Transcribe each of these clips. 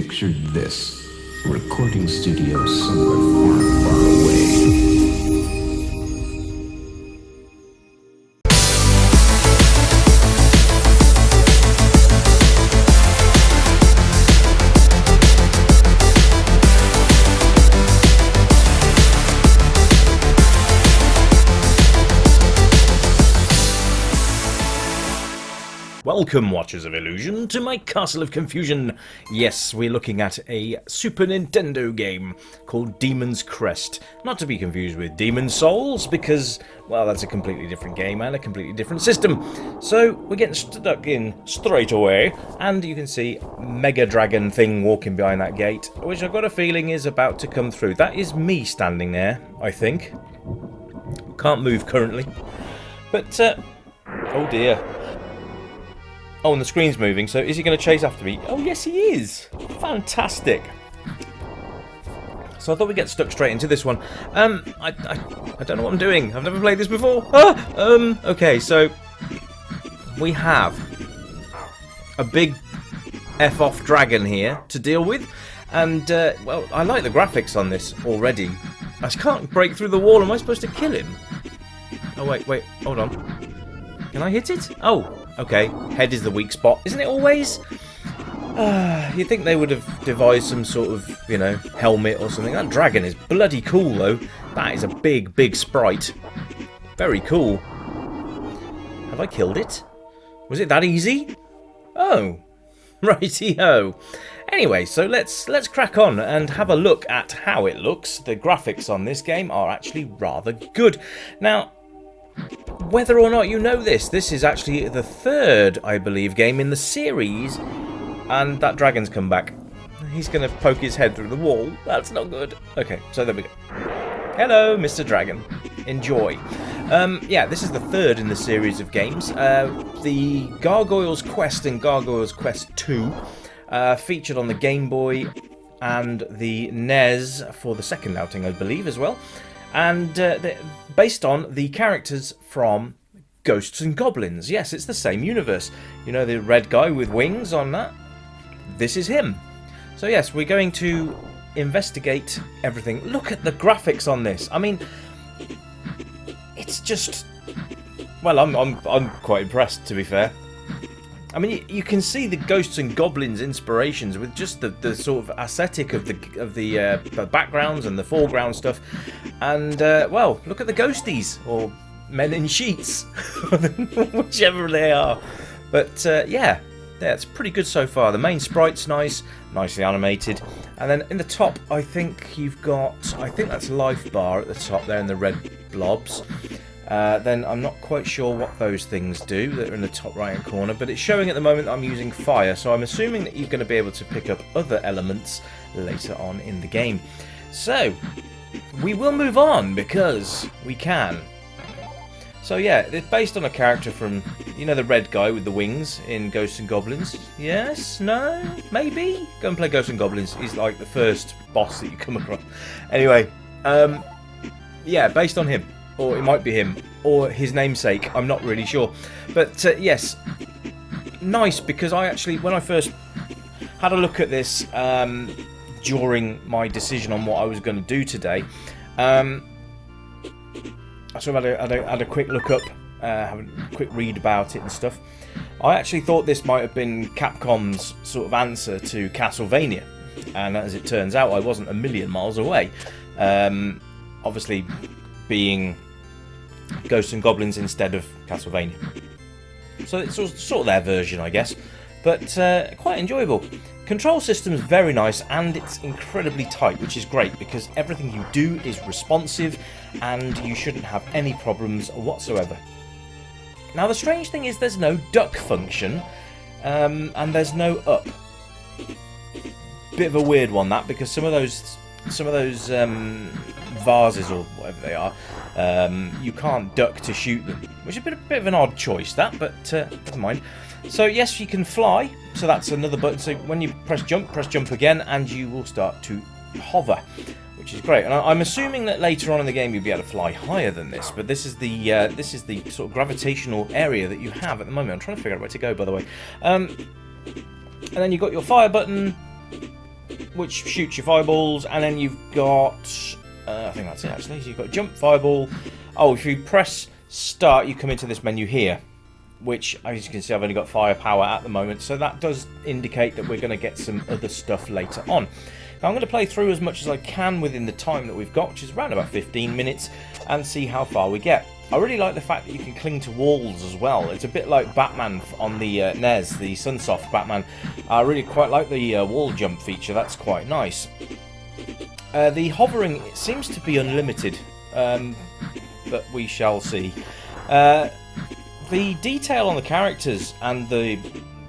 Picture this. A recording studio somewhere far, far away. Welcome, Watchers of Illusion, to my Castle of Confusion. Yes, we're looking at a Super Nintendo game called Demon's Crest. Not to be confused with Demon's Souls, because, well, that's a completely different game and a completely different system. So, we're getting stuck in straight away, and you can see Mega Dragon thing walking behind that gate, which I've got a feeling is about to come through. That is me standing there, I think. Can't move currently. But, oh dear. Oh, and the screen's moving, so is he going to chase after me? Oh, yes, he is! Fantastic! So I thought we'd get stuck straight into this one. I don't know what I'm doing. I've never played this before. Okay, so we have a big F-off dragon here to deal with. And, well, I like the graphics on this already. I just can't break through the wall. Am I supposed to kill him? Oh, wait, hold on. Can I hit it? Oh. Okay, head is the weak spot. Isn't it always? You'd think they would have devised some sort of, you know, helmet or something. That dragon is bloody cool, though. That is a big, big sprite. Very cool. Have I killed it? Was it that easy? Oh. Righty-ho. Anyway, so let's crack on and have a look at how it looks. The graphics on this game are actually rather good. Now, whether or not you know this is actually the third, I believe, game in the series, and that dragon's come back. He's going to poke his head through the wall. That's not good. Okay, so there we go. Hello, Mr. Dragon. Enjoy. Yeah, this is the third in the series of games. The Gargoyle's Quest and Gargoyle's Quest 2 featured on the Game Boy and the NES for the second outing, I believe, as well. And they're based on the characters from Ghosts and Goblins. Yes, it's the same universe. You know the red guy with wings on that? This is him. So yes, we're going to investigate everything. Look at the graphics on this. I mean, it's just... Well, I'm quite impressed, to be fair. I mean, you can see the Ghosts and Goblins inspirations with just the sort of aesthetic of the backgrounds and the foreground stuff. And, well, look at the ghosties, or men in sheets, whichever they are. But, yeah, it's pretty good so far. The main sprite's nice, nicely animated. And then in the top, I think you've got, I think that's Life Bar at the top there in the red blobs. Then I'm not quite sure what those things do that are in the top right hand corner, but it's showing at the moment that I'm using fire, so I'm assuming that you're going to be able to pick up other elements later on in the game. So, we will move on because we can. So yeah, it's based on a character from, you know, the red guy with the wings in Ghosts and Goblins? Yes? No? Maybe? Go and play Ghosts and Goblins. He's like the first boss that you come across. Anyway, yeah, based on him. Or it might be him, or his namesake, I'm not really sure. But yes, nice, because I actually, when I first had a look at this during my decision on what I was going to do today, I sort of had a quick look up, have a quick read about it and stuff. I actually thought this might have been Capcom's sort of answer to Castlevania, and as it turns out, I wasn't a million miles away. Obviously, being Ghosts and Goblins instead of Castlevania. So it's sort of their version, I guess. But quite enjoyable. Control system's very nice, and it's incredibly tight, which is great, because everything you do is responsive, and you shouldn't have any problems whatsoever. Now, the strange thing is there's no duck function, and there's no up. Bit of a weird one, that, because some of those vases or whatever they are, you can't duck to shoot them, which is a bit of an odd choice, that, but never mind. So yes, you can fly, so that's another button. So when you press jump again, and you will start to hover, which is great. And I'm assuming that later on in the game you'll be able to fly higher than this, but this is the sort of gravitational area that you have at the moment. I'm trying to figure out where to go, by the way. And then you've got your fire button, which shoots your fireballs, and then you've got, I think that's it actually, so you've got jump, fireball. Oh, if you press start, you come into this menu here, which, as you can see, I've only got firepower at the moment, so that does indicate that we're going to get some other stuff later on. Now, I'm going to play through as much as I can within the time that we've got, which is around about 15 minutes, and see how far we get. I really like the fact that you can cling to walls as well. It's a bit like Batman on the NES, the Sunsoft Batman. I really quite like the wall jump feature, that's quite nice. The hovering, it seems to be unlimited, but we shall see. The detail on the characters and the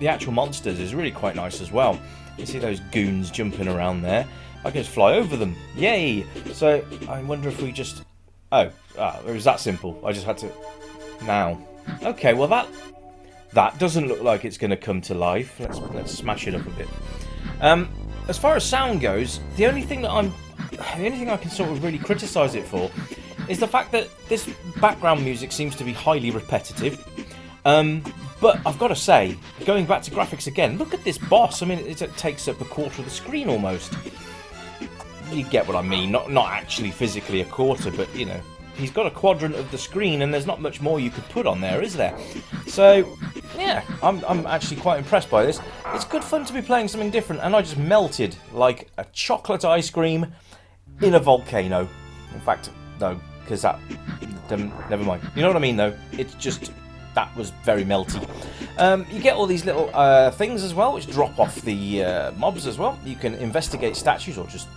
actual monsters is really quite nice as well. You see those goons jumping around there. I can just fly over them. Yay! So, I wonder if we just... Oh, it was that simple. I just had to... Now. Okay, well that doesn't look like it's going to come to life. Let's smash it up a bit. As far as sound goes, the only thing I can sort of really criticise it for is the fact that this background music seems to be highly repetitive. But I've got to say, going back to graphics again, look at this boss. I mean, it takes up a quarter of the screen almost. You get what I mean. Not actually physically a quarter, but, you know, he's got a quadrant of the screen, and there's not much more you could put on there, is there? So, yeah, I'm actually quite impressed by this. It's good fun to be playing something different, and I just melted like a chocolate ice cream in a volcano. In fact, no, because that... never mind. You know what I mean, though? It's just... That was very melty. You get all these little things as well, which drop off the mobs as well. You can investigate statues, or just...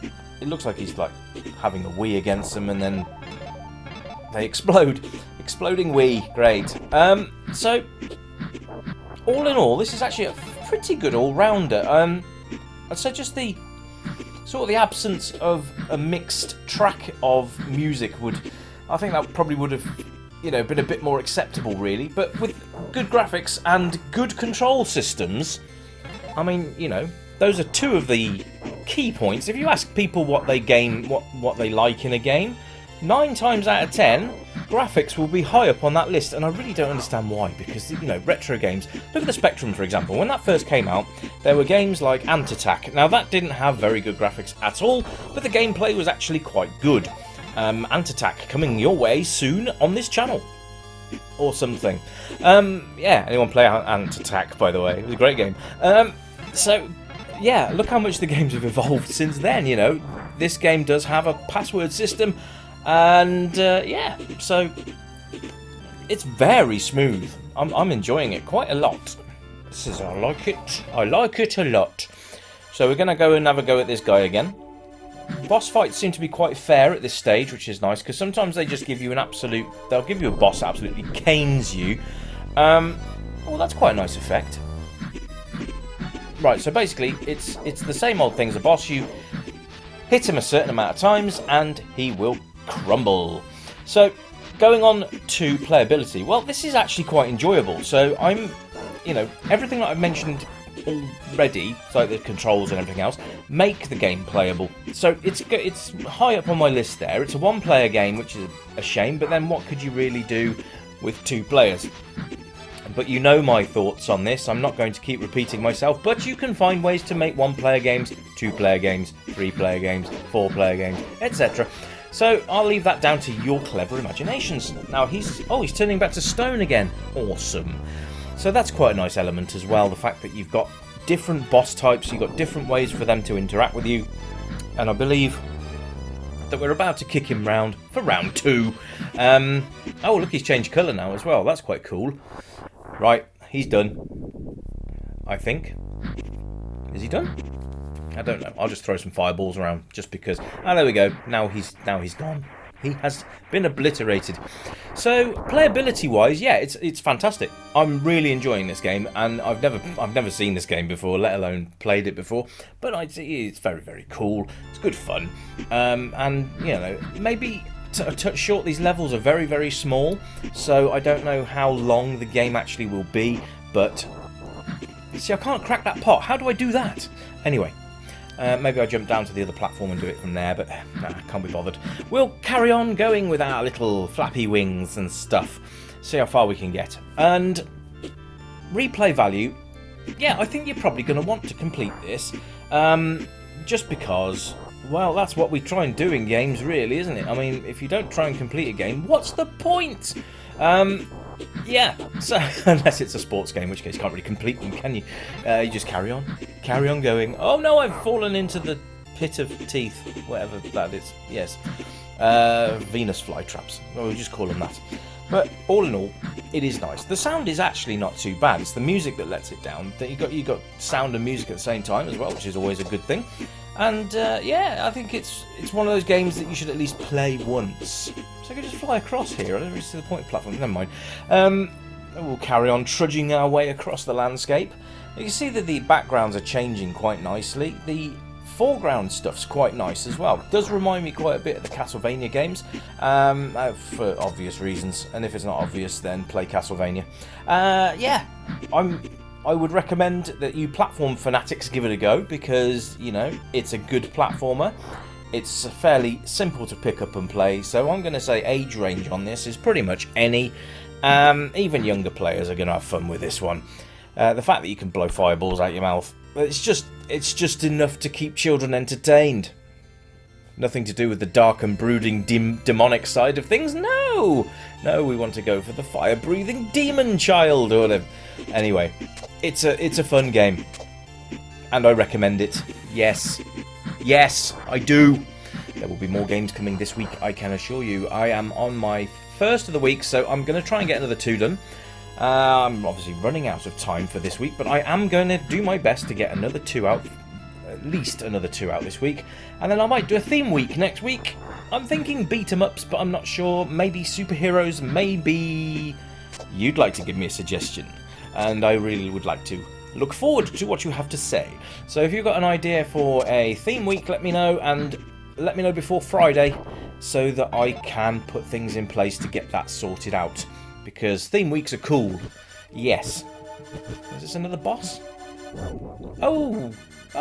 It looks like he's like having a wee against them, and then they explode. Exploding wee. Great. So, all in all, this is actually a pretty good all-rounder. I'd say just the... sort of the absence of a mixed track of music would... I think that probably would have... you know, been a bit more acceptable, really. But with good graphics and good control systems, I mean, you know, those are two of the key points. If you ask people what they like in a game, 9 times out of 10, graphics will be high up on that list, and I really don't understand why. Because, you know, retro games. Look at the Spectrum, for example. When that first came out, there were games like Ant Attack. Now, that didn't have very good graphics at all, but the gameplay was actually quite good. Ant Attack coming your way soon on this channel, or something. Yeah, anyone play Ant Attack, by the way? It was a great game. So, yeah, look how much the games have evolved since then, you know. This game does have a password system, and yeah, so it's very smooth. I'm enjoying it quite a lot. I like it a lot. So we're going to go and have a go at this guy again. Boss fights seem to be quite fair at this stage, which is nice, because sometimes they just give you they'll give you a boss that absolutely canes you. Well, that's quite a nice effect. Right, so basically, it's the same old thing as a boss. You hit him a certain amount of times, and he will crumble. So, going on to playability, well, this is actually quite enjoyable. So, you know, everything that I've mentioned already, so like the controls and everything else, make the game playable. So it's high up on my list there. It's a one-player game, which is a shame, but then what could you really do with 2 players? But you know my thoughts on this. I'm not going to keep repeating myself, but you can find ways to make 1-player games, 2-player games, 3-player games, 4-player games, etc. So I'll leave that down to your clever imaginations. Now he's turning back to stone again. Awesome. So that's quite a nice element as well, the fact that you've got different boss types, you've got different ways for them to interact with you, and I believe that we're about to kick him round for round 2. Oh, look, he's changed colour now as well, that's quite cool. Right, he's done, I think. Is he done? I don't know, I'll just throw some fireballs around, just because. Ah, there we go, now he's gone. He has been obliterated. So playability-wise, yeah, it's fantastic. I'm really enjoying this game, and I've never seen this game before, let alone played it before. But it's very, very cool. It's good fun, and you know, maybe a touch short. These levels are very, very small, so I don't know how long the game actually will be. But see, I can't crack that pot. How do I do that? Anyway. Maybe I jump down to the other platform and do it from there, but nah, can't be bothered. We'll carry on going with our little flappy wings and stuff, see how far we can get. And replay value, yeah, I think you're probably going to want to complete this. just because, well, that's what we try and do in games, really, isn't it? I mean, if you don't try and complete a game, what's the point? Yeah, so unless it's a sports game, in which case you can't really complete them, can you? You just carry on going. Oh no, I've fallen into the pit of teeth, whatever that is. Yes, Venus flytraps. Well, we'll just call them that. But all in all, it is nice. The sound is actually not too bad. It's the music that lets it down. You got sound and music at the same time as well, which is always a good thing. And yeah, I think it's one of those games that you should at least play once. So I could just fly across here. I don't really see the point of platform. Never mind. We'll carry on trudging our way across the landscape. You can see that the backgrounds are changing quite nicely. The foreground stuff's quite nice as well. It does remind me quite a bit of the Castlevania games, for obvious reasons. And if it's not obvious, then play Castlevania. Yeah, I would recommend that you platform fanatics give it a go, because, you know, it's a good platformer. It's fairly simple to pick up and play, so I'm going to say age range on this is pretty much any. Even younger players are going to have fun with this one. The fact that you can blow fireballs out your mouth, it's just enough to keep children entertained. Nothing to do with the dark and brooding demonic side of things. No, we want to go for the fire-breathing demon child or whatever. Anyway, it's a fun game, and I recommend it. Yes, I do. There will be more games coming this week, I can assure you. I am on my first of the week, so I'm going to try and get another 2 done. I'm obviously running out of time for this week, but I am going to do my best to get another 2 out, at least another 2 out this week. And then I might do a theme week next week. I'm thinking beat-em-ups, but I'm not sure. Maybe superheroes, maybe you'd like to give me a suggestion. And I really would like to look forward to what you have to say. So if you've got an idea for a theme week, let me know, and let me know before Friday so that I can put things in place to get that sorted out. Because theme weeks are cool. Yes. Is this another boss? Oh,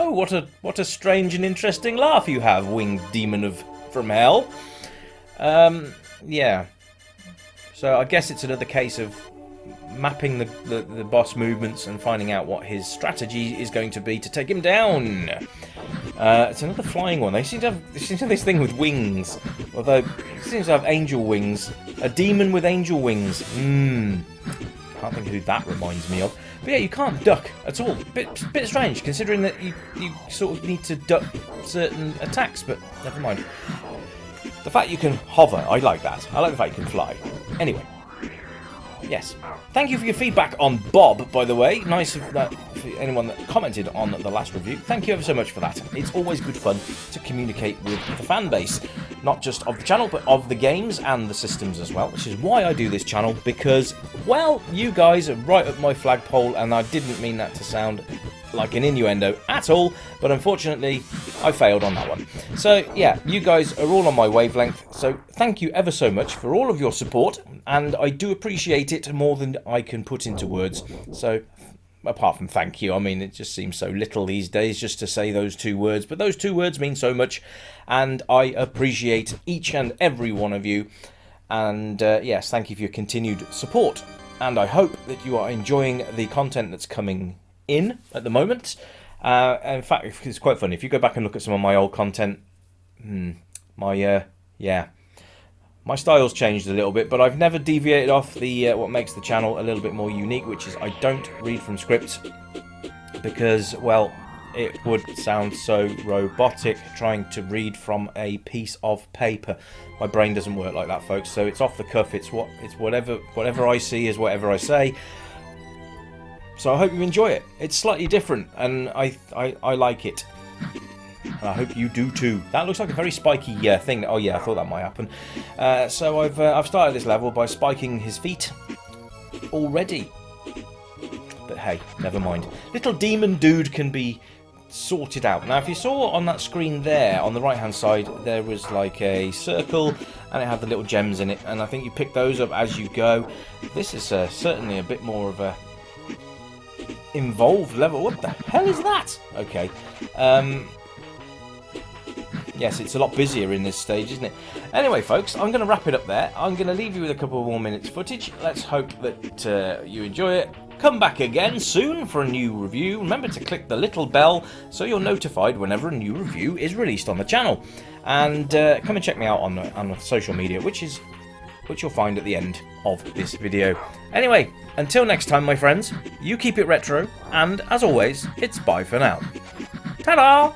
what a strange and interesting laugh you have, winged demon from hell. Yeah. So I guess it's another case of mapping the boss movements and finding out what his strategy is going to be to take him down. It's another flying one. They seem to have this thing with wings, although it seems to have angel wings. A demon with angel wings. Can't think who that reminds me of. But yeah, you can't duck at all. Bit strange, considering that you sort of need to duck certain attacks, but never mind. The fact you can hover, I like that. I like the fact you can fly. Anyway. Yes. Thank you for your feedback on Bob, by the way. Nice of that for anyone that commented on the last review. Thank you ever so much for that. It's always good fun to communicate with the fan base, not just of the channel, but of the games and the systems as well, which is why I do this channel, because, well, you guys are right up my flagpole, and I didn't mean that to sound like an innuendo at all, but unfortunately I failed on that one. So yeah, you guys are all on my wavelength, so thank you ever so much for all of your support, and I do appreciate it more than I can put into words. So apart from thank you, I mean, it just seems so little these days just to say those 2 words, but those 2 words mean so much, and I appreciate each and every one of you. And yes, thank you for your continued support, and I hope that you are enjoying the content that's coming in at the moment. In fact, it's quite funny if you go back and look at some of my old content. My style's changed a little bit, but I've never deviated off the what makes the channel a little bit more unique, which is I don't read from scripts, because, well, it would sound so robotic trying to read from a piece of paper. My brain doesn't work like that, folks. So it's off the cuff. It's whatever I see is whatever I say. So I hope you enjoy it. It's slightly different, and I like it. And I hope you do too. That looks like a very spiky thing. Oh yeah, I thought that might happen. So I've started this level by spiking his feet already. But hey, never mind. Little demon dude can be sorted out. Now, if you saw on that screen there, on the right-hand side, there was like a circle, and it had the little gems in it, and I think you pick those up as you go. This is certainly a bit more of a involved level. What the hell is that? Okay. Yes, it's a lot busier in this stage, isn't it? Anyway, folks, I'm going to wrap it up there. I'm going to leave you with a couple more minutes footage. Let's hope that you enjoy it. come back again soon for a new review. Remember to click the little bell so you're notified whenever a new review is released on the channel. And come and check me out on social media, which you'll find at the end of this video. Anyway, until next time, my friends, you keep it retro, and as always, it's bye for now. Ta-da!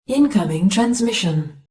Incoming transmission.